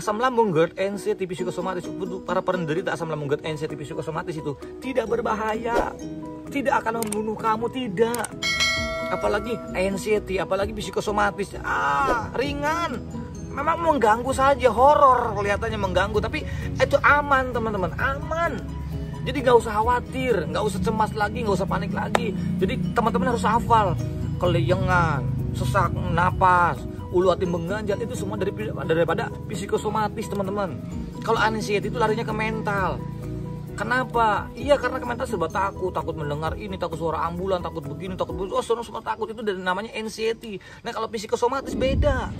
asam lambung GERD, anxiety, psikosomatis, untuk para penderita asam lambung GERD, anxiety, psikosomatis itu tidak berbahaya, tidak akan membunuh kamu, tidak. Apalagi anxiety, apalagi psikosomatis, ringan. Memang mengganggu saja, horor kelihatannya mengganggu, tapi itu aman teman-teman, aman. Jadi nggak usah khawatir, nggak usah cemas lagi, nggak usah panik lagi. Jadi teman-teman harus hafal, keleyengan, sesak napas, ulu hati mengganjal, itu semua daripada psikosomatis teman-teman. Kalau anxiety itu larinya ke mental. Kenapa? Iya, karena ke mental serba takut mendengar ini, takut suara ambulan, takut begini, takut begitu, semua takut, itu dari namanya anxiety. Nah kalau psikosomatis beda.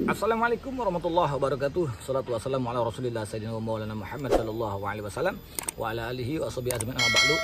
Assalamualaikum warahmatullahi wabarakatuh. Salatu wassalamu ala rasulillah sayyidina wa maulana Muhammad sallallahu alaihi wasallam wa ala alihi wa sahbihi ajma'in, amma ba'du.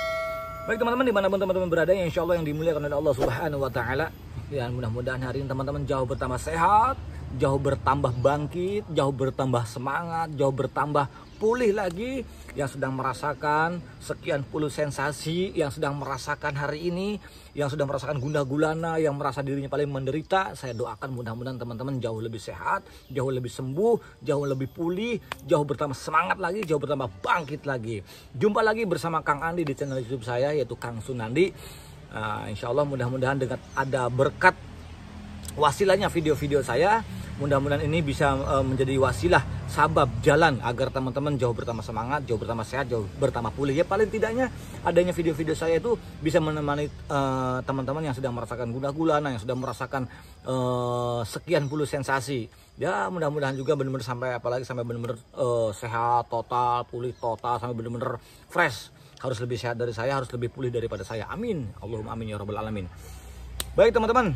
Baik teman-teman, dimanapun teman-teman berada, yang insya Allah yang dimuliakan oleh Allah subhanahu wa ta'ala, dan mudah-mudahan hari ini teman-teman jauh bertambah sehat, jauh bertambah bangkit, jauh bertambah semangat, jauh bertambah pulih lagi. Yang sedang merasakan sekian puluh sensasi, yang sedang merasakan hari ini, yang sedang merasakan gundah gulana, yang merasa dirinya paling menderita, saya doakan mudah-mudahan teman-teman jauh lebih sehat, jauh lebih sembuh, jauh lebih pulih, jauh bertambah semangat lagi, jauh bertambah bangkit lagi. Jumpa lagi bersama Kang Andi di channel YouTube saya, yaitu Kang Sunandi. Insya Allah mudah-mudahan dengan ada berkat wasilahnya video-video saya, mudah-mudahan ini bisa menjadi wasilah, sabab jalan agar teman-teman jauh bertambah semangat, jauh bertambah sehat, jauh bertambah pulih. Ya paling tidaknya adanya video-video saya itu bisa menemani teman-teman yang sedang merasakan gundah gulana, yang sedang merasakan sekian puluh sensasi. Ya mudah-mudahan juga benar-benar sampai, apalagi sampai benar-benar sehat total, pulih total, sampai benar-benar fresh. Harus lebih sehat dari saya, harus lebih pulih daripada saya. Amin. Allahumma amin ya rabbal alamin. Baik teman-teman,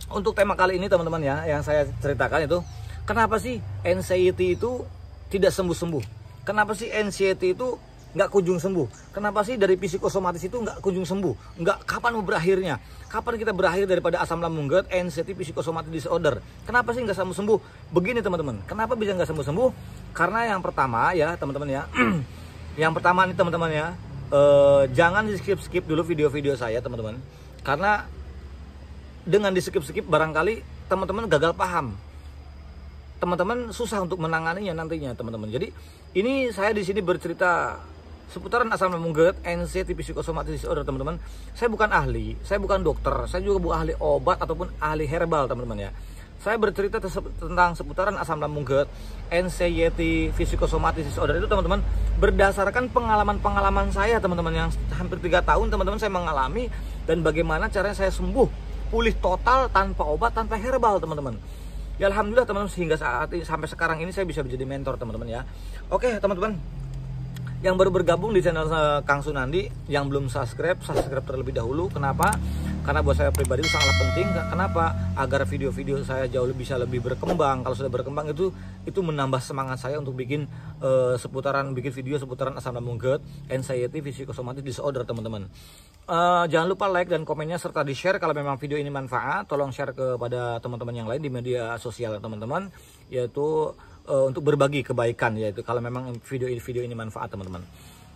untuk tema kali ini teman-teman ya, yang saya ceritakan itu, kenapa sih anxiety itu tidak sembuh-sembuh? Kenapa sih anxiety itu nggak kunjung sembuh? Kenapa sih dari psikosomatis itu nggak kunjung sembuh? Kapan mau berakhirnya? Kapan kita berakhir daripada asam lambung GERD, anxiety, psikosomatis disorder? Kenapa sih nggak sembuh-sembuh? Begini teman-teman, kenapa bisa nggak sembuh-sembuh? Karena yang pertama ya teman-teman ya, yang pertama nih teman-teman ya, jangan di skip dulu video-video saya teman-teman, karena dengan di skip barangkali teman-teman gagal paham, teman-teman susah untuk menanganinya nantinya teman-teman. Jadi ini saya di sini bercerita seputaran asam lambung GERD, anxiety, psikosomatis disorder teman-teman. Saya bukan ahli, saya bukan dokter, saya juga bukan ahli obat ataupun ahli herbal teman-teman ya. Saya bercerita tentang seputaran asam lambung GERD, anxiety, psikosomatis disorder itu teman-teman berdasarkan pengalaman-pengalaman saya teman-teman, yang hampir 3 tahun teman-teman saya mengalami, dan bagaimana caranya saya sembuh, pulih total tanpa obat, tanpa herbal teman-teman. Ya alhamdulillah teman-teman, sehingga saat ini sampai sekarang ini saya bisa menjadi mentor teman-teman ya. Oke teman-teman, yang baru bergabung di channel Kang Sunandi, yang belum subscribe terlebih dahulu. Kenapa? Karena buat saya pribadi itu sangat penting. Kenapa? Agar video-video saya jauh bisa lebih berkembang. Kalau sudah berkembang itu menambah semangat saya untuk bikin bikin video seputaran asam lambung GERD, anxiety, psikosomatis disorder teman-teman. Jangan lupa like dan komennya serta di share kalau memang video ini manfaat. Tolong share kepada teman-teman yang lain di media sosial teman-teman, yaitu untuk berbagi kebaikan, yaitu kalau memang video ini manfaat teman-teman.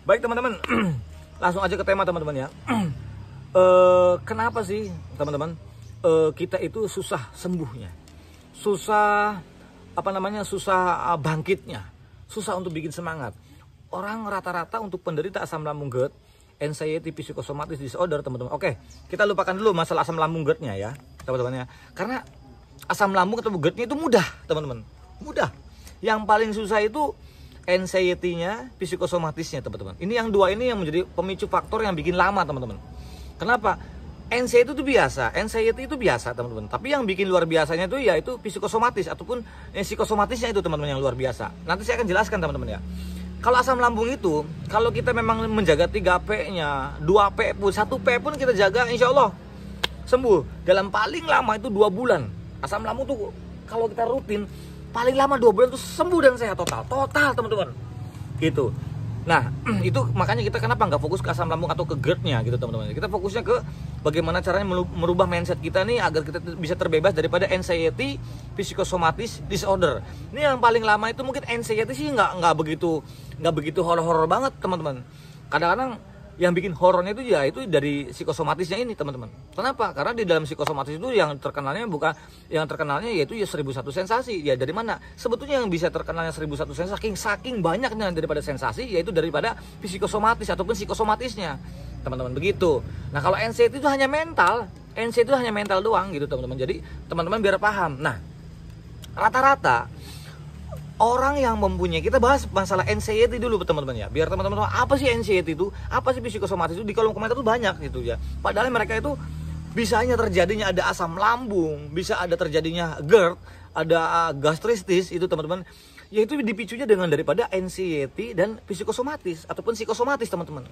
Baik teman-teman, langsung aja ke tema teman-teman ya. Kenapa sih teman-teman kita itu susah sembuhnya, susah susah bangkitnya, susah untuk bikin semangat. Orang rata-rata untuk penderita asam lambung GERD, anxiety, psikosomatis disorder teman-teman. Oke, kita lupakan dulu masalah asam lambung GERD-nya ya teman-teman ya, karena asam lambung atau GERD-nya itu mudah teman-teman, mudah. Yang paling susah itu anxiety-nya, psikosomatisnya teman-teman. Ini yang dua ini yang menjadi pemicu faktor yang bikin lama teman-teman. Kenapa? Anxiety itu biasa teman-teman. Tapi yang bikin luar biasanya itu yaitu psikosomatis ataupun psikosomatisnya itu teman-teman yang luar biasa. Nanti saya akan jelaskan teman-teman ya. Kalau asam lambung itu, kalau kita memang menjaga 3P-nya, 2P pun, 1P pun kita jaga, insya Allah sembuh. Dalam paling lama itu 2 bulan. Asam lambung tuh kalau kita rutin, paling lama 2 bulan tuh sembuh dan sehat total teman-teman. Gitu. Nah itu makanya kita kenapa nggak fokus ke asam lambung atau ke GERD-nya gitu teman-teman. Kita fokusnya ke bagaimana caranya merubah mindset kita nih agar kita bisa terbebas daripada anxiety, psikosomatis disorder. Ini yang paling lama itu mungkin anxiety sih nggak begitu horor-horor banget teman-teman. Kadang-kadang yang bikin horornya itu ya itu dari psikosomatisnya ini teman-teman. Kenapa? Karena di dalam psikosomatis itu yang terkenalnya yaitu ya 1001 sensasi. Ya dari mana? Sebetulnya yang bisa terkenalnya 1001 sensasi saking banyaknya daripada sensasi yaitu daripada psikosomatis ataupun psikosomatisnya. Teman-teman begitu. Nah, kalau anxiety itu hanya mental. Anxiety itu hanya mental doang gitu teman-teman. Jadi teman-teman biar paham. Nah, rata-rata orang yang mempunyai, kita bahas masalah anxiety dulu teman-teman ya, biar teman-teman tahu apa sih anxiety itu, apa sih psikosomatis itu. Di kolom komentar itu banyak gitu ya, padahal mereka itu bisa hanya terjadinya ada asam lambung, bisa ada terjadinya GERD, ada gastritis itu teman-teman, yaitu dipicunya dengan daripada anxiety dan psikosomatis ataupun psikosomatis teman-teman.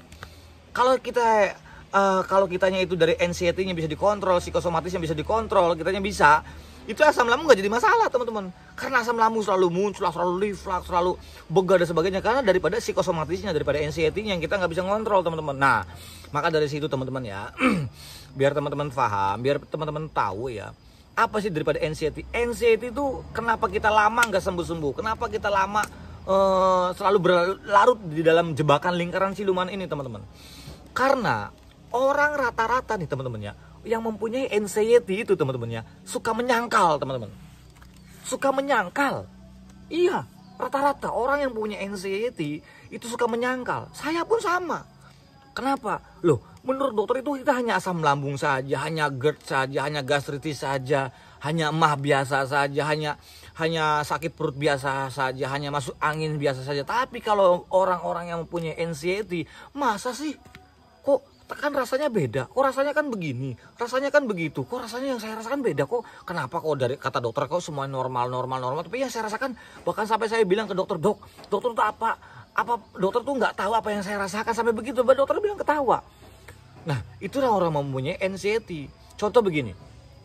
Kalau kitanya itu dari anxiety-nya bisa dikontrol, psikosomatisnya bisa dikontrol, kitanya bisa, itu asam lambung nggak jadi masalah teman-teman. Karena asam lambung selalu muncul, selalu reflux, selalu begah dan sebagainya, karena daripada psikosomatisnya, daripada anxiety-nya yang kita nggak bisa ngontrol teman-teman. Nah, maka dari situ teman-teman ya, biar teman-teman paham, biar teman-teman tahu ya, apa sih daripada anxiety. Anxiety itu kenapa kita lama nggak sembuh-sembuh, kenapa kita lama selalu berlarut di dalam jebakan lingkaran siluman ini teman-teman. Karena orang rata-rata nih teman-teman ya, yang mempunyai anxiety itu teman-teman ya, suka menyangkal teman-teman. Suka menyangkal. Iya, rata-rata orang yang punya anxiety itu suka menyangkal. Saya pun sama. Kenapa? Loh, menurut dokter itu kita hanya asam lambung saja, hanya GERD saja, hanya gastritis saja, hanya emah biasa saja, hanya sakit perut biasa saja, hanya masuk angin biasa saja. Tapi kalau orang-orang yang mempunyai anxiety, masa sih? Kok kan rasanya beda, kok rasanya kan begini, rasanya kan begitu, kok rasanya yang saya rasakan beda, kok kenapa kok dari kata dokter kok semua normal, tapi yang saya rasakan, bahkan sampai saya bilang ke dokter, dokter tuh apa dokter tuh nggak tahu apa yang saya rasakan, sampai begitu, dokter bilang ketawa. Nah, itulah orang mempunyai anxiety. Contoh begini,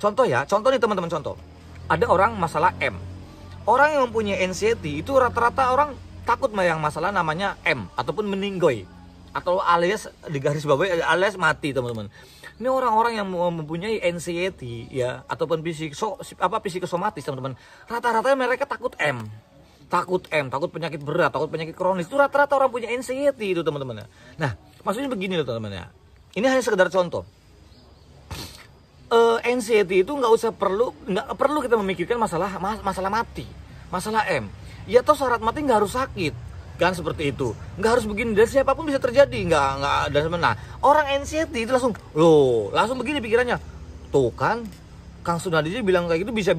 contoh nih teman-teman, contoh, ada orang masalah M, orang yang mempunyai anxiety itu rata-rata orang takut yang masalah namanya M ataupun meninggoy, atau alias di garis bawah alias mati teman-teman. Ini orang-orang yang mempunyai anxiety ya ataupun psikosomatis teman-teman. Rata-rata mereka takut M. Takut penyakit berat, takut penyakit kronis. Itu rata-rata orang punya anxiety itu teman-teman. Nah, maksudnya begini loh teman-teman ya. Ini hanya sekedar contoh. Anxiety itu nggak perlu kita memikirkan masalah mati, masalah M. Ya toh syarat mati nggak harus sakit. Kan seperti itu, nggak harus begini, dan siapapun bisa terjadi, nggak dan sebenarnya orang anxiety itu langsung begini pikirannya, tuh kan Kang Sunadi bilang kayak gitu, bisa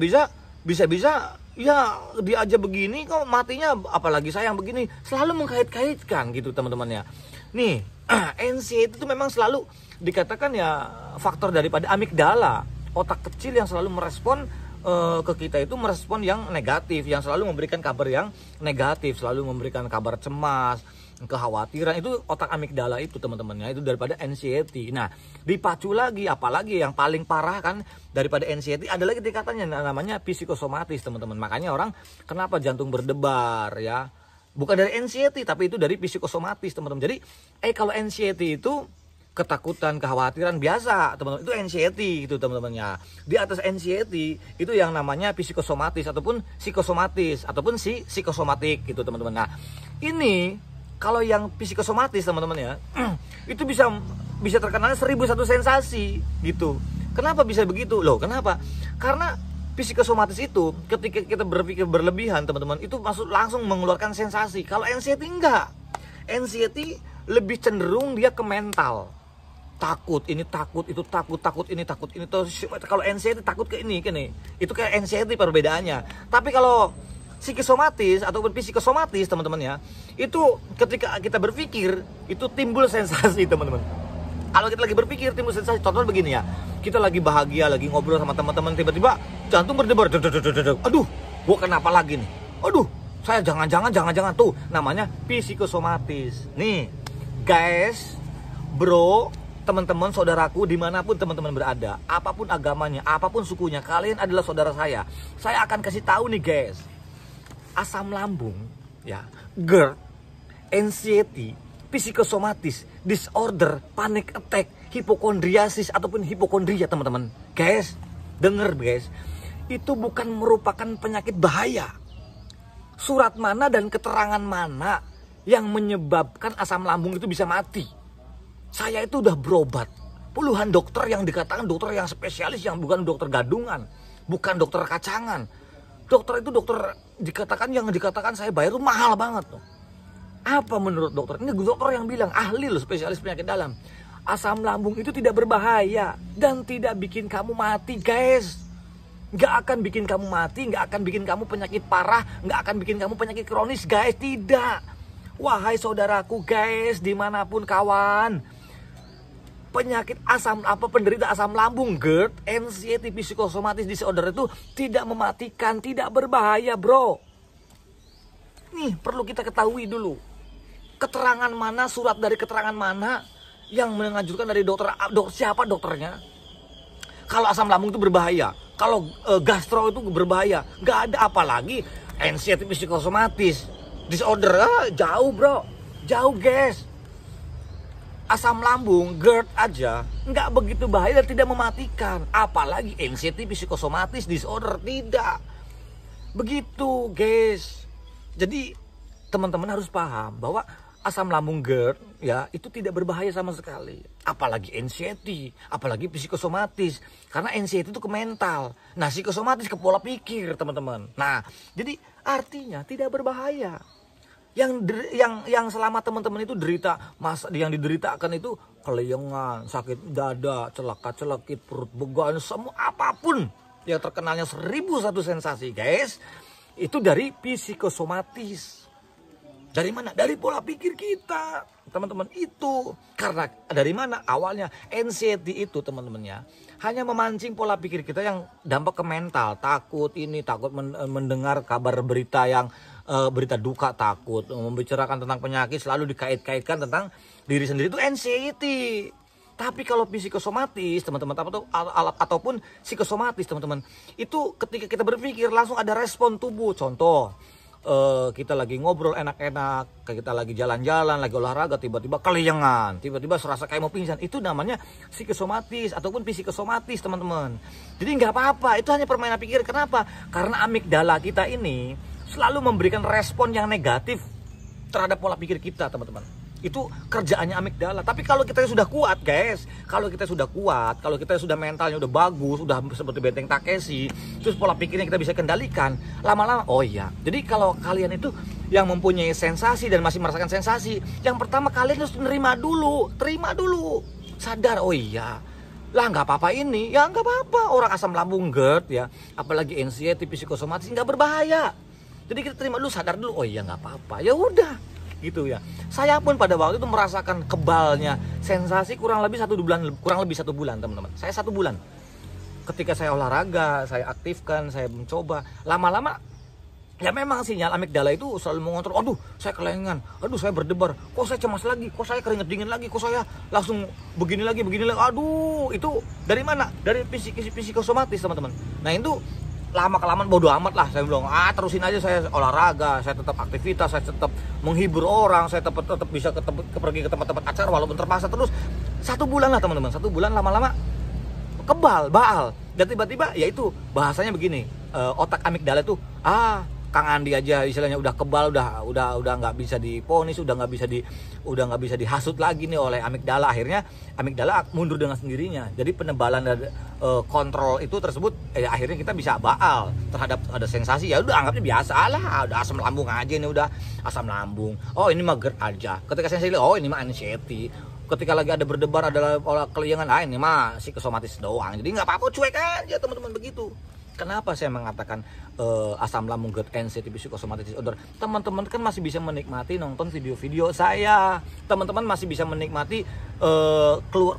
ya dia aja begini kok matinya, apalagi saya yang begini, selalu mengkait-kaitkan gitu teman-teman ya. Nih anxiety itu memang selalu dikatakan ya faktor daripada amigdala, otak kecil yang selalu merespon ke kita itu merespon yang negatif, yang selalu memberikan kabar yang negatif, selalu memberikan kabar cemas, kekhawatiran. Itu otak amigdala itu teman-teman ya, itu daripada anxiety. Nah, dipacu lagi, apalagi yang paling parah kan daripada anxiety ada lagi tingkatannya namanya psikosomatis teman-teman. Makanya orang kenapa jantung berdebar ya, bukan dari anxiety tapi itu dari psikosomatis teman-teman. Jadi kalau anxiety itu ketakutan, kekhawatiran biasa teman-teman, itu anxiety itu teman-temannya. Di atas anxiety itu yang namanya psikosomatis ataupun psikosomatis ataupun psikosomatik gitu teman-teman. Nah, ini kalau yang psikosomatis teman-teman ya, itu bisa terkenal 1001 sensasi gitu. Kenapa bisa begitu? Loh, kenapa? Karena psikosomatis itu ketika kita berpikir berlebihan teman-teman, itu langsung mengeluarkan sensasi. Kalau anxiety enggak. Anxiety lebih cenderung dia ke mental. Takut, ini takut, itu takut ini takut, ini tuh. Kalau anxiety takut ke ini. Itu kayak anxiety perbedaannya. Tapi kalau psikosomatis ataupun psikosomatis teman-teman ya, itu ketika kita berpikir itu timbul sensasi teman-teman. Kalau kita lagi berpikir timbul sensasi. Contohnya begini ya, kita lagi bahagia, lagi ngobrol sama teman-teman, tiba-tiba jantung berdebar. Aduh, gua kenapa lagi nih? Aduh, saya jangan tuh namanya psikosomatis. Nih guys, bro, teman-teman, saudaraku, dimanapun teman-teman berada, apapun agamanya, apapun sukunya, kalian adalah saudara saya. Saya akan kasih tahu nih guys, asam lambung, ya, GERD, anxiety, psikosomatis, disorder, panic attack, hipokondriasis ataupun hipokondria teman-teman. Guys, denger guys, itu bukan merupakan penyakit bahaya. Surat mana dan keterangan mana yang menyebabkan asam lambung itu bisa mati? Saya itu udah berobat. Puluhan dokter yang dikatakan dokter yang spesialis, yang bukan dokter gadungan, bukan dokter kacangan. Dokter itu dokter yang dikatakan saya bayar itu mahal banget tuh. Apa menurut dokter? Ini dokter yang bilang, ahli loh, spesialis penyakit dalam. Asam lambung itu tidak berbahaya dan tidak bikin kamu mati, guys. Nggak akan bikin kamu mati, nggak akan bikin kamu penyakit parah, nggak akan bikin kamu penyakit kronis, guys. Tidak. Wahai saudaraku, guys, dimanapun kawan, penyakit penderita asam lambung, GERD, anxiety psychosomatic disorder itu tidak mematikan, tidak berbahaya, bro. Nih perlu kita ketahui dulu. Keterangan mana, surat dari keterangan mana yang menganjurkan dari dokter siapa dokternya? Kalau asam lambung itu berbahaya, kalau gastro itu berbahaya, nggak ada. Apalagi anxiety psychosomatic disorder, jauh bro, jauh guys. Asam lambung, GERD aja nggak begitu bahaya dan tidak mematikan, apalagi anxiety psychosomatic disorder, tidak begitu guys. Jadi teman-teman harus paham bahwa asam lambung, GERD ya itu tidak berbahaya sama sekali, apalagi anxiety, apalagi psikosomatis, karena anxiety itu ke mental, nah psikosomatis ke pola pikir teman-teman. Nah jadi artinya tidak berbahaya. Yang selama teman-teman itu yang dideritakan itu kelayangan, sakit dada, celaka-celekit, perut begal, semua apapun yang terkenalnya 1001 sensasi guys, itu dari psikosomatis. Dari mana? Dari pola pikir kita, teman-teman. Itu karena dari mana? Awalnya anxiety itu teman-temannya hanya memancing pola pikir kita yang dampak ke mental, takut ini, takut mendengar kabar berita yang berita duka, takut membicarakan tentang penyakit, selalu dikait-kaitkan tentang diri sendiri, itu anxiety. Tapi kalau psikosomatis teman-teman, ataupun psikosomatis teman-teman, itu ketika kita berpikir langsung ada respon tubuh. Contoh, kita lagi ngobrol enak-enak, kita lagi jalan-jalan, lagi olahraga, tiba-tiba kelayangan, tiba-tiba serasa kayak mau pingsan, itu namanya psikosomatis ataupun psikosomatis teman-teman. Jadi nggak apa-apa, itu hanya permainan pikir. Kenapa? Karena amigdala kita ini selalu memberikan respon yang negatif terhadap pola pikir kita teman-teman. Itu kerjaannya amigdala. Tapi kalau kita sudah kuat guys, kalau kita sudah kuat, kalau kita sudah mentalnya udah bagus, udah seperti benteng Takeshi, terus pola pikirnya kita bisa kendalikan, lama-lama, oh iya. Jadi kalau kalian itu yang mempunyai sensasi dan masih merasakan sensasi, yang pertama kalian harus terima dulu, sadar, oh iya, lah nggak apa-apa ini, ya nggak apa-apa, orang asam lambung, GERD ya, apalagi anxiety psikosomatis nggak berbahaya. Jadi kita terima dulu, sadar dulu, oh iya nggak apa-apa, ya udah. Gitu ya. Saya pun pada waktu itu merasakan kebalnya sensasi kurang lebih 1 bulan teman-teman. Saya 1 bulan. Ketika saya olahraga, saya aktifkan, saya mencoba, lama-lama ya memang sinyal amigdala itu selalu mengontrol. Aduh, saya kelengan. Aduh, saya berdebar. Kok saya cemas lagi? Kok saya keringat dingin lagi? Kok saya langsung begini lagi? Aduh, itu dari mana? Dari psikosomatis teman-teman. Nah itu lama-kelamaan bodo amat lah, saya bilang terusin aja, saya olahraga, saya tetap aktivitas, saya tetap menghibur orang, saya tetap bisa pergi ke tempat-tempat acara walaupun terpaksa. Terus 1 bulan lah teman-teman, 1 bulan lama-lama baal, dan tiba-tiba ya itu bahasanya begini, otak amigdala itu Kang Andi aja istilahnya udah kebal, udah nggak bisa diponis, udah nggak bisa dihasut lagi nih oleh amigdala. Akhirnya amigdala mundur dengan sendirinya. Jadi penebalan dan kontrol itu tersebut akhirnya kita bisa baal terhadap ada sensasi, ya udah anggapnya biasa lah, udah asam lambung aja, ini udah asam lambung, oh ini mah GERD aja. Ketika sensasi, oh ini mah anxiety. Ketika lagi ada berdebar, ada kelayangan, ini mah psikosomatis doang. Jadi nggak apa-apa, cuek aja teman-teman begitu. Kenapa saya mengatakan asam lambung, GERD, anxiety psikosomatis disorder? Teman-teman kan masih bisa menikmati nonton video-video saya. Teman-teman masih bisa menikmati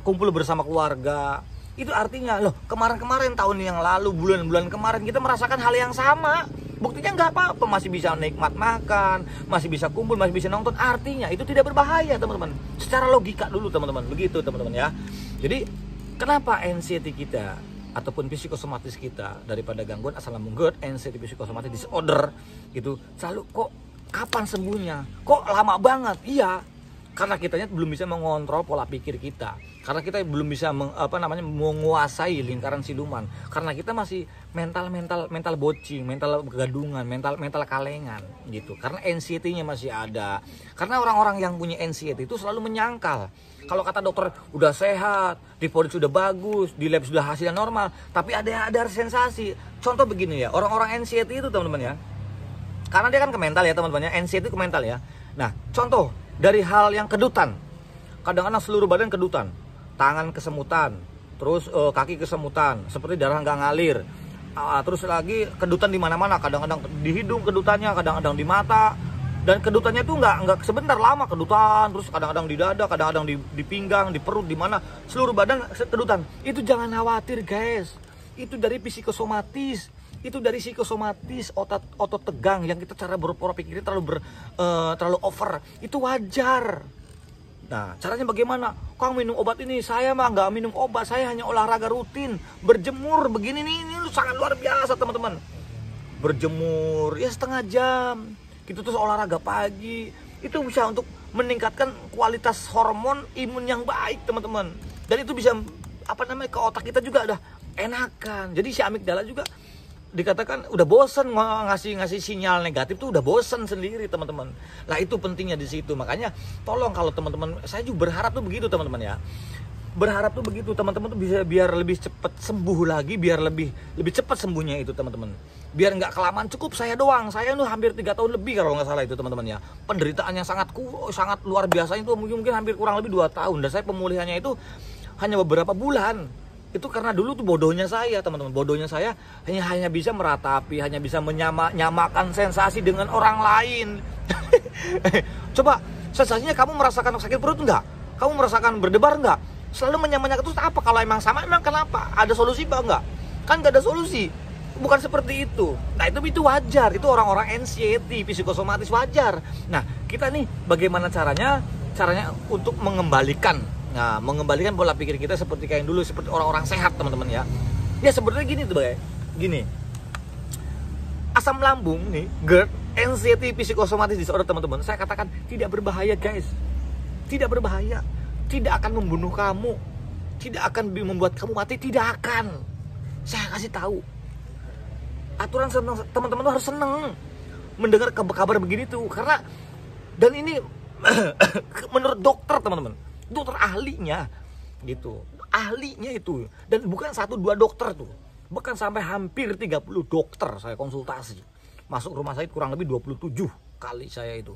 kumpul bersama keluarga. Itu artinya loh, kemarin-kemarin tahun yang lalu, bulan-bulan kemarin kita merasakan hal yang sama. Buktinya nggak apa-apa, masih bisa nikmat makan, masih bisa kumpul, masih bisa nonton. Artinya itu tidak berbahaya teman-teman. Secara logika dulu teman-teman, begitu teman-teman ya. Jadi kenapa anxiety kita ataupun psikosomatis kita daripada gangguan asam lambung, GERD, anxiety psikosomatis disorder gitu selalu kok kapan sembuhnya? Kok lama banget? Iya, karena kitanya belum bisa mengontrol pola pikir kita. Karena kita belum bisa menguasai lingkaran siluman. Karena kita masih mental bocing, mental kegadungan, mental kalengan gitu. Karena anxiety-nya masih ada. Karena orang-orang yang punya anxiety itu selalu menyangkal. Kalau kata dokter udah sehat, report sudah bagus, di lab sudah hasilnya normal, tapi ada sensasi. Contoh begini ya, orang-orang anxiety itu teman-teman ya. Karena dia kan ke mental ya teman-teman ya, anxiety ke mental ya. Nah, contoh dari hal yang kedutan. Kadang-kadang seluruh badan kedutan. Tangan kesemutan, terus kaki kesemutan, seperti darah nggak ngalir. Terus lagi kedutan di mana-mana, kadang-kadang di hidung kedutannya, kadang-kadang di mata. Dan kedutannya itu nggak sebentar, lama kedutan, terus kadang-kadang di dada, kadang-kadang di pinggang, di perut, di mana seluruh badan kedutan. Itu jangan khawatir guys, itu dari psikosomatis. Itu dari psikosomatis, otot tegang yang kita cara berpola pikirnya terlalu over. Itu wajar. Nah, caranya bagaimana? Kang minum obat ini, saya mah nggak minum obat, saya hanya olahraga rutin, berjemur begini nih, ini sangat luar biasa teman-teman. Berjemur ya setengah jam, gitu terus olahraga pagi, itu bisa untuk meningkatkan kualitas hormon imun yang baik teman-teman. Dan itu bisa ke otak kita juga udah enakan. Jadi si amigdala juga dikatakan udah bosen ngasih sinyal negatif tuh, udah bosen sendiri teman-teman. Nah itu pentingnya di situ. Makanya tolong kalau teman-teman, saya juga berharap tuh begitu teman-teman ya. Berharap tuh begitu teman-teman tuh bisa biar lebih cepat sembuh lagi, biar lebih cepat sembuhnya itu teman-teman. Biar nggak kelamaan cukup saya doang. Saya tuh hampir 3 tahun lebih kalau nggak salah itu teman-teman ya. Penderitaannya sangat luar biasa itu mungkin hampir kurang lebih 2 tahun. Dan saya pemulihannya itu hanya beberapa bulan. Itu karena dulu tuh bodohnya saya teman-teman, bodohnya saya hanya bisa meratapi, hanya bisa menyamakan sensasi dengan orang lain. Coba sensasinya kamu merasakan sakit perut enggak? Kamu merasakan berdebar enggak? Selalu menyamakan itu apa? Kalau emang sama, emang kenapa? Ada solusi enggak? Kan enggak ada solusi. Bukan seperti itu. Nah itu wajar, itu orang-orang anxiety, psikosomatis wajar. Nah kita nih bagaimana caranya untuk mengembalikan pola pikir kita seperti kayak dulu, seperti orang-orang sehat teman-teman ya. Ya sebenarnya gini tuh gini. Asam lambung nih, GERD, anxiety, psikosomatis disorder teman-teman, saya katakan tidak berbahaya guys. Tidak berbahaya. Tidak akan membunuh kamu. Tidak akan membuat kamu mati, tidak akan. Saya kasih tahu. Aturan senang, teman-teman tuh harus senang mendengar kabar begini tuh, karena dan ini menurut dokter teman-teman. Dokter ahlinya gitu, ahlinya itu, dan bukan 1-2 dokter tuh, bahkan sampai hampir 30 dokter saya konsultasi. Masuk rumah sakit kurang lebih 27 kali saya itu,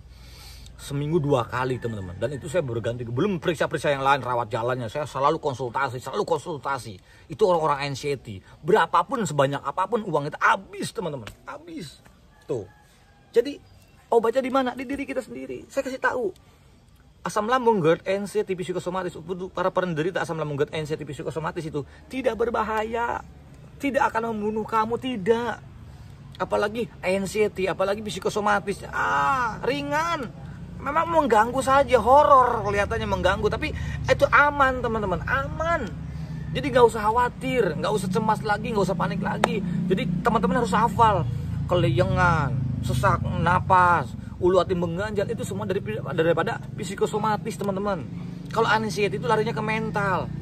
seminggu 2 kali teman-teman. Dan itu saya berganti, belum periksa yang lain, rawat jalannya, saya selalu konsultasi. Itu orang-orang anxiety, berapapun sebanyak apapun uang itu habis teman-teman, habis tuh. Jadi obatnya di mana? Di diri kita sendiri. Saya kasih tahu. Asam lambung, GERD, anxiety, psikosomatis, para penderita asam lambung, GERD, anxiety, psikosomatis itu tidak berbahaya, tidak akan membunuh kamu, tidak. Apalagi anxiety, apalagi psikosomatis, ringan. Memang mengganggu saja, horor kelihatannya mengganggu, tapi itu aman teman-teman, aman. Jadi nggak usah khawatir, nggak usah cemas lagi, nggak usah panik lagi. Jadi teman-teman harus hafal, kelayangan, sesak napas, ulu hati mengganjal, itu semua daripada psikosomatis teman-teman. Kalau anxiety itu larinya ke mental.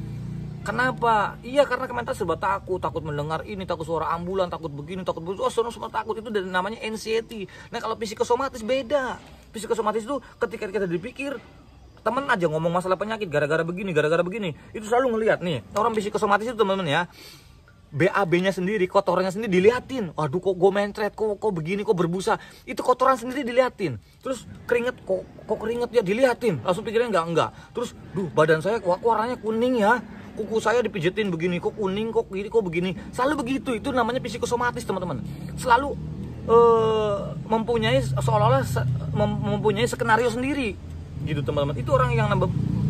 Kenapa? Iya karena ke mental serba takut mendengar ini, takut suara ambulan, takut begini, takut begitu, semua takut, itu dari namanya anxiety. Nah kalau psikosomatis beda. Psikosomatis itu ketika kita dipikir, temen aja ngomong masalah penyakit gara-gara begini, itu selalu ngelihat nih orang psikosomatis itu teman-teman ya. BAB-nya sendiri, kotorannya sendiri diliatin. Waduh kok gue mencret, kok begini, kok berbusa. Itu kotoran sendiri diliatin. Terus keringet, kok keringet ya diliatin. Langsung pikirnya enggak. Terus, badan saya warnanya kuning ya. Kuku saya dipijetin begini, kok kuning, kok gini, kok begini. Selalu begitu, itu namanya psikosomatis teman-teman. Selalu mempunyai seolah-olah mempunyai skenario sendiri. Gitu teman-teman. Itu orang yang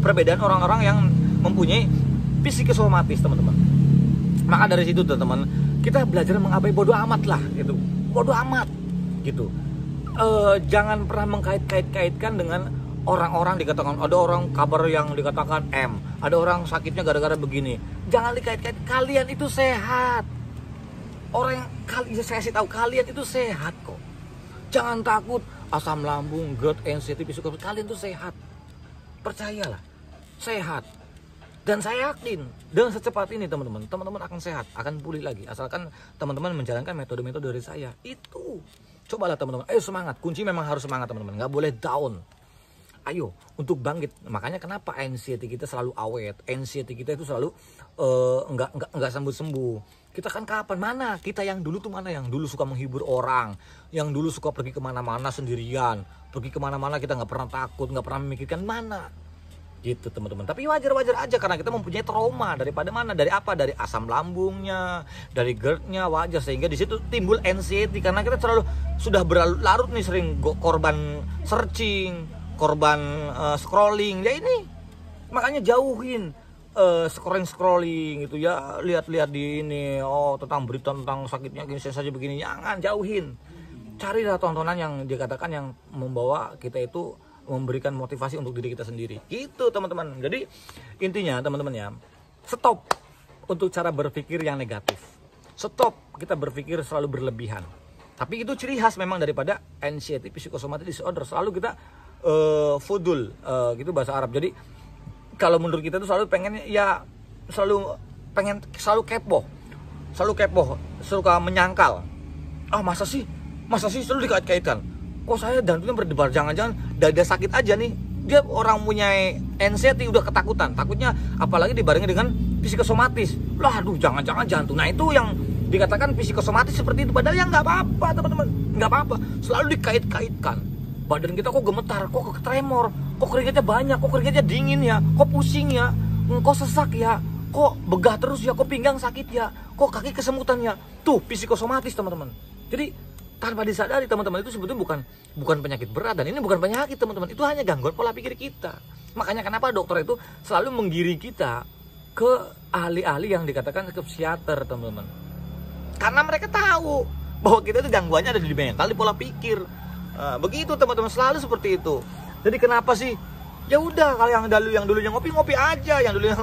perbedaan orang-orang yang mempunyai psikosomatis teman-teman. Maka dari situ teman-teman, kita belajar mengabai bodoh amat lah gitu. Bodoh amat gitu. Jangan pernah mengkait-kaitkan dengan orang-orang dikatakan, ada orang kabar yang dikatakan M, ada orang sakitnya gara-gara begini. Jangan dikait-kait, kalian itu sehat. Orang yang saya kasih tahu, kalian itu sehat kok. Jangan takut asam lambung, GERD, anxiety, psikosomatis, kalian itu sehat. Percayalah, sehat. Dan saya yakin dengan secepat ini teman-teman akan sehat, akan pulih lagi. Asalkan teman-teman menjalankan metode-metode dari saya. Itu. Cobalah teman-teman. Ayo semangat. Kunci memang harus semangat teman-teman. Nggak boleh down. Ayo untuk bangkit. Makanya kenapa anxiety kita selalu awet. Anxiety kita itu selalu nggak sembuh-sembuh. Kita kan kapan? Mana? Kita yang dulu tuh mana? Yang dulu suka menghibur orang. Yang dulu suka pergi kemana-mana sendirian. Pergi kemana-mana kita nggak pernah takut. Nggak pernah memikirkan mana. Gitu teman-teman. Tapi wajar-wajar aja karena kita mempunyai trauma. Daripada mana? Dari apa? Dari asam lambungnya, dari GERD-nya, wajar. Sehingga di situ timbul anxiety karena kita selalu sudah berlarut nih sering korban searching, korban scrolling. Ya ini makanya jauhin scrolling gitu ya. Lihat-lihat di ini tentang berita tentang sakitnya gini saja begini. Jangan, jauhin. Carilah tontonan yang dikatakan yang membawa kita itu memberikan motivasi untuk diri kita sendiri. Gitu teman-teman. Jadi intinya teman-teman ya, stop untuk cara berpikir yang negatif. Stop kita berpikir selalu berlebihan. Tapi itu ciri khas memang daripada anxiety psychosomatic disorder. Selalu kita fudul gitu bahasa Arab. Jadi kalau menurut kita tuh selalu pengen ya selalu kepo. Suka menyangkal. Masa sih selalu dikait-kaitkan. Kok saya jantungnya berdebar, jangan-jangan dada sakit aja nih. Dia orang punya anxiety udah ketakutan. Takutnya apalagi dibarengi dengan psikosomatis. Lah aduh jangan-jangan jantung. Nah itu yang dikatakan psikosomatis seperti itu. Padahal yang nggak apa-apa teman-teman. Nggak apa-apa. Selalu dikait-kaitkan. Badan kita kok gemetar, kok tremor, kok keringetnya banyak, kok keringetnya dingin ya, kok pusing ya, kok sesak ya, kok begah terus ya, kok pinggang sakit ya, kok kaki kesemutan ya. Tuh psikosomatis teman-teman. Jadi tanpa disadari teman-teman itu sebetulnya bukan penyakit berat dan ini bukan penyakit teman-teman, itu hanya gangguan pola pikir kita. Makanya kenapa dokter itu selalu menggiring kita ke ahli-ahli yang dikatakan ke psikiater teman-teman, karena mereka tahu bahwa kita itu gangguannya ada di mental, di pola pikir. Begitu teman-teman, selalu seperti itu. Jadi kenapa sih ya udah kalau yang dulunya ngopi aja, yang dulunya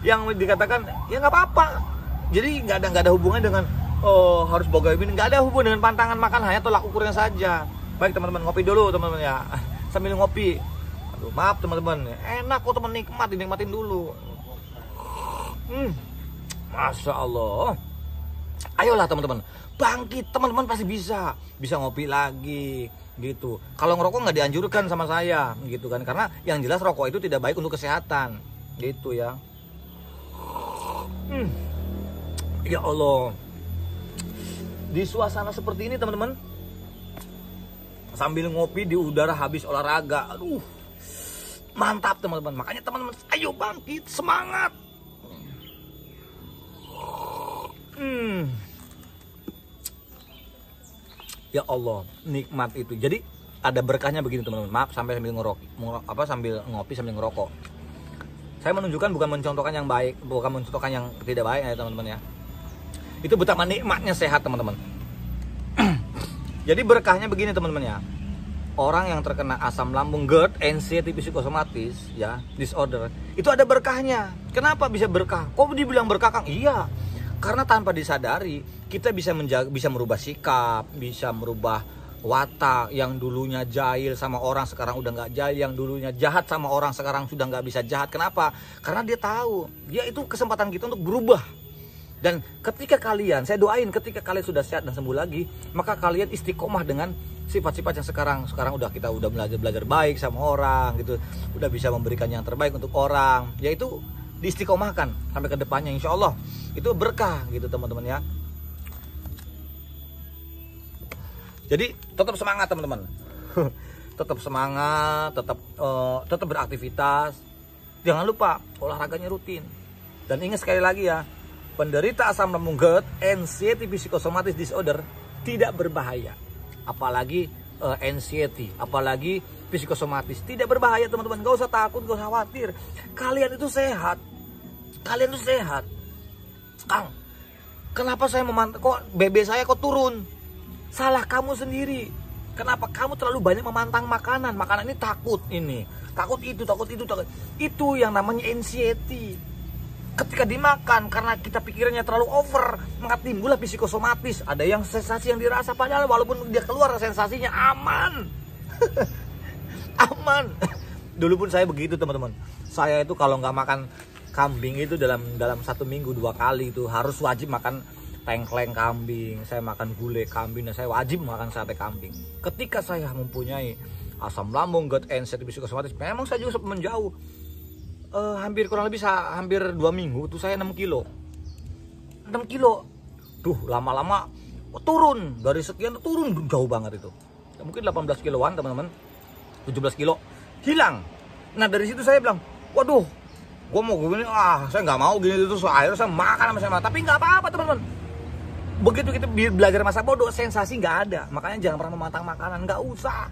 yang dikatakan ya nggak apa-apa. Jadi nggak ada hubungan dengan harus bagaimana, nggak ada hubungan dengan pantangan makan, hanya tolak ukurnya saja. Baik teman-teman, ngopi dulu teman-teman ya. Sambil ngopi, aduh maaf teman-teman, enak kok teman, dinikmatin dulu. Masya Allah. Ayolah teman-teman, bangkit teman-teman, pasti bisa ngopi lagi gitu. Kalau ngerokok nggak dianjurkan sama saya gitu kan, karena yang jelas rokok itu tidak baik untuk kesehatan gitu ya. Ya Allah, di suasana seperti ini teman-teman, sambil ngopi di udara habis olahraga, aduh mantap teman-teman. Makanya teman-teman ayo bangkit, semangat. Ya Allah, nikmat itu. Jadi ada berkahnya begini teman-teman. Maaf sambil ngopi sambil ngerokok. Saya menunjukkan bukan mencontohkan yang baik, bukan mencontohkan yang tidak baik ya teman-teman ya. Itu betapa nikmatnya sehat teman-teman. Jadi berkahnya begini teman-teman ya. Orang yang terkena asam lambung, GERD, anxiety psikosomatis ya, disorder, itu ada berkahnya. Kenapa bisa berkah? Kok dibilang berkah Kang? Iya. Karena tanpa disadari kita bisa merubah sikap, bisa merubah watak. Yang dulunya jahil sama orang sekarang udah nggak jahil, yang dulunya jahat sama orang sekarang sudah nggak bisa jahat. Kenapa? Karena dia tahu, dia itu kesempatan kita untuk berubah. Dan ketika kalian, saya doain ketika kalian sudah sehat dan sembuh lagi, maka kalian istiqomah dengan sifat-sifat yang sekarang kita udah belajar baik sama orang gitu, udah bisa memberikan yang terbaik untuk orang, yaitu diistiqomahkan sampai ke depannya, insya Allah itu berkah gitu teman-teman ya. Jadi tetap semangat teman-teman. Tetap semangat, tetap beraktivitas. Jangan lupa olahraganya rutin. Dan ingat sekali lagi ya, penderita asam lambung, GERD, anxiety psikosomatis disorder tidak berbahaya. Apalagi anxiety, apalagi psikosomatis, tidak berbahaya teman-teman. Gak usah takut, gak usah khawatir. Kalian itu sehat. Kang, kenapa saya memantau kok BB saya kok turun? Salah kamu sendiri. Kenapa kamu terlalu banyak memantang makanan? Makanan ini takut itu. Itu yang namanya anxiety. Ketika dimakan karena kita pikirannya terlalu over, maka timbullah psikosomatis. Ada yang sensasi yang dirasa, padahal walaupun dia keluar sensasinya aman. Aman. Dulu pun saya begitu teman-teman. Saya itu kalau nggak makan kambing itu dalam 1 minggu 2 kali itu harus wajib makan tengkleng kambing, saya makan gulai kambing, dan saya wajib makan sate kambing. Ketika saya mempunyai asam lambung, GERD, NC, TB psikosomatis, memang saya juga menjauh. Kurang lebih hampir 2 minggu tuh saya 6 kilo. 6 kilo. Duh, lama-lama turun. Dari sekian turun jauh banget itu. Ya, mungkin 18 kiloan teman-teman. 17 kilo. Hilang. Nah, dari situ saya bilang, waduh, gue mau gini, saya nggak mau gini. Terus akhirnya saya makan sama. Tapi nggak apa-apa teman-teman. Begitu kita belajar masak bodoh, sensasi nggak ada. Makanya jangan pernah mematang makanan, nggak usah.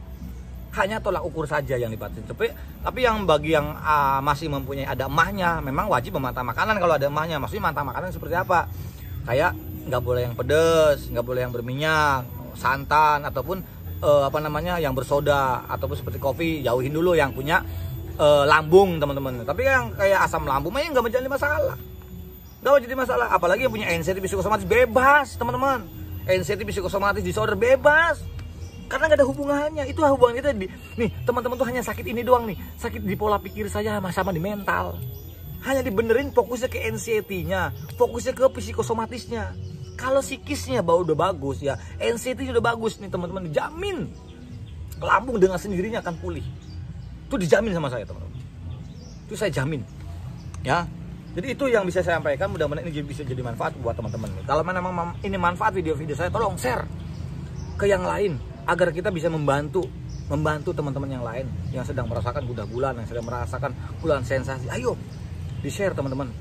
Hanya tolak ukur saja yang dibatasi. Tapi yang bagi yang masih mempunyai ada emahnya, memang wajib mematang makanan kalau ada emahnya. Maksudnya matang makanan seperti apa? Kayak nggak boleh yang pedas, nggak boleh yang berminyak, santan, ataupun yang bersoda, ataupun seperti kopi, jauhin dulu yang punya lambung teman-teman. Tapi yang kayak asam lambung nggak menjadi masalah. Nggak jadi masalah. Apalagi yang punya anxiety psikosomatis, bebas teman-teman. Anxiety psikosomatis disorder bebas. Karena nggak ada hubungannya. Itu hubungan kita nih teman-teman tuh hanya sakit ini doang nih, sakit di pola pikir saya sama di mental. Hanya dibenerin fokusnya ke anxiety-nya, fokusnya ke psikosomatisnya. Kalau psikisnya udah bagus ya, anxiety udah bagus nih teman-teman, dijamin lambung dengan sendirinya akan pulih. Itu dijamin sama saya teman-teman. Itu saya jamin. Ya. Jadi itu yang bisa saya sampaikan, mudah-mudahan ini bisa jadi manfaat buat teman-teman. Kalau memang ini manfaat video-video saya, tolong share ke yang lain agar kita bisa membantu teman-teman yang lain yang sedang merasakan gundah gulana, yang sedang merasakan bulan sensasi. Ayo di-share teman-teman.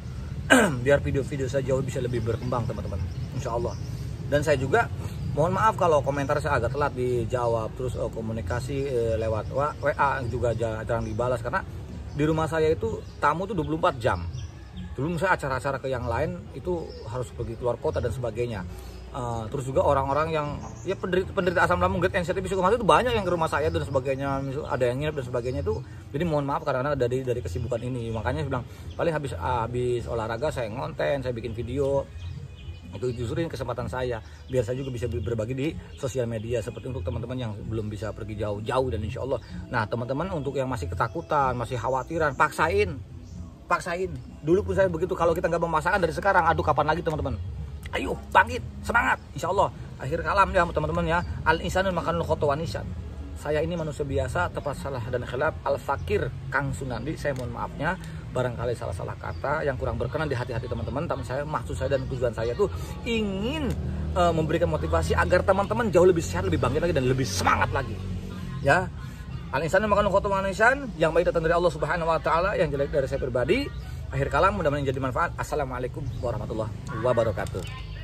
Biar video-video saya jauh bisa lebih berkembang teman-teman, insya Allah. Dan saya juga mohon maaf kalau komentar saya agak telat dijawab, terus komunikasi lewat WA juga jarang dibalas, karena di rumah saya itu tamu tuh 24 jam. Dulu saya acara-acara ke yang lain itu harus pergi keluar kota dan sebagainya. Terus juga orang-orang yang ya penderita asam lambung, GERD, NC, TB psikosomatis itu banyak yang ke rumah saya dan sebagainya, ada yang nginep dan sebagainya itu. Jadi mohon maaf karena dari kesibukan ini. Makanya saya bilang paling habis olahraga saya ngonten, saya bikin video. Itu justru ini kesempatan saya biar saya juga bisa berbagi di sosial media, seperti untuk teman-teman yang belum bisa pergi jauh-jauh. Dan insya Allah, nah teman-teman untuk yang masih ketakutan, masih khawatiran, paksain. Dulu pun saya begitu, kalau kita nggak memaksakan dari sekarang, aduh kapan lagi teman-teman. Ayo bangkit, semangat, insya Allah. Akhir kalam ya teman-teman ya. Al-insanul makanul khotowan nisan. Saya ini manusia biasa, tepat salah dan khilaf. Al-fakir Kang Sunandi, saya mohon maafnya barangkali salah-salah kata yang kurang berkenan di hati-hati teman-teman. Tapi saya, maksud saya dan tujuan saya tuh ingin memberikan motivasi agar teman-teman jauh lebih sehat, lebih bangkit lagi, dan lebih semangat lagi. Ya, al-insanul makanul khotowan nisan. Yang baik datang dari Allah Subhanahu Wa Taala, yang jelek dari saya pribadi. Akhir kalam, mudah-mudahan jadi manfaat. Assalamualaikum warahmatullahi wabarakatuh.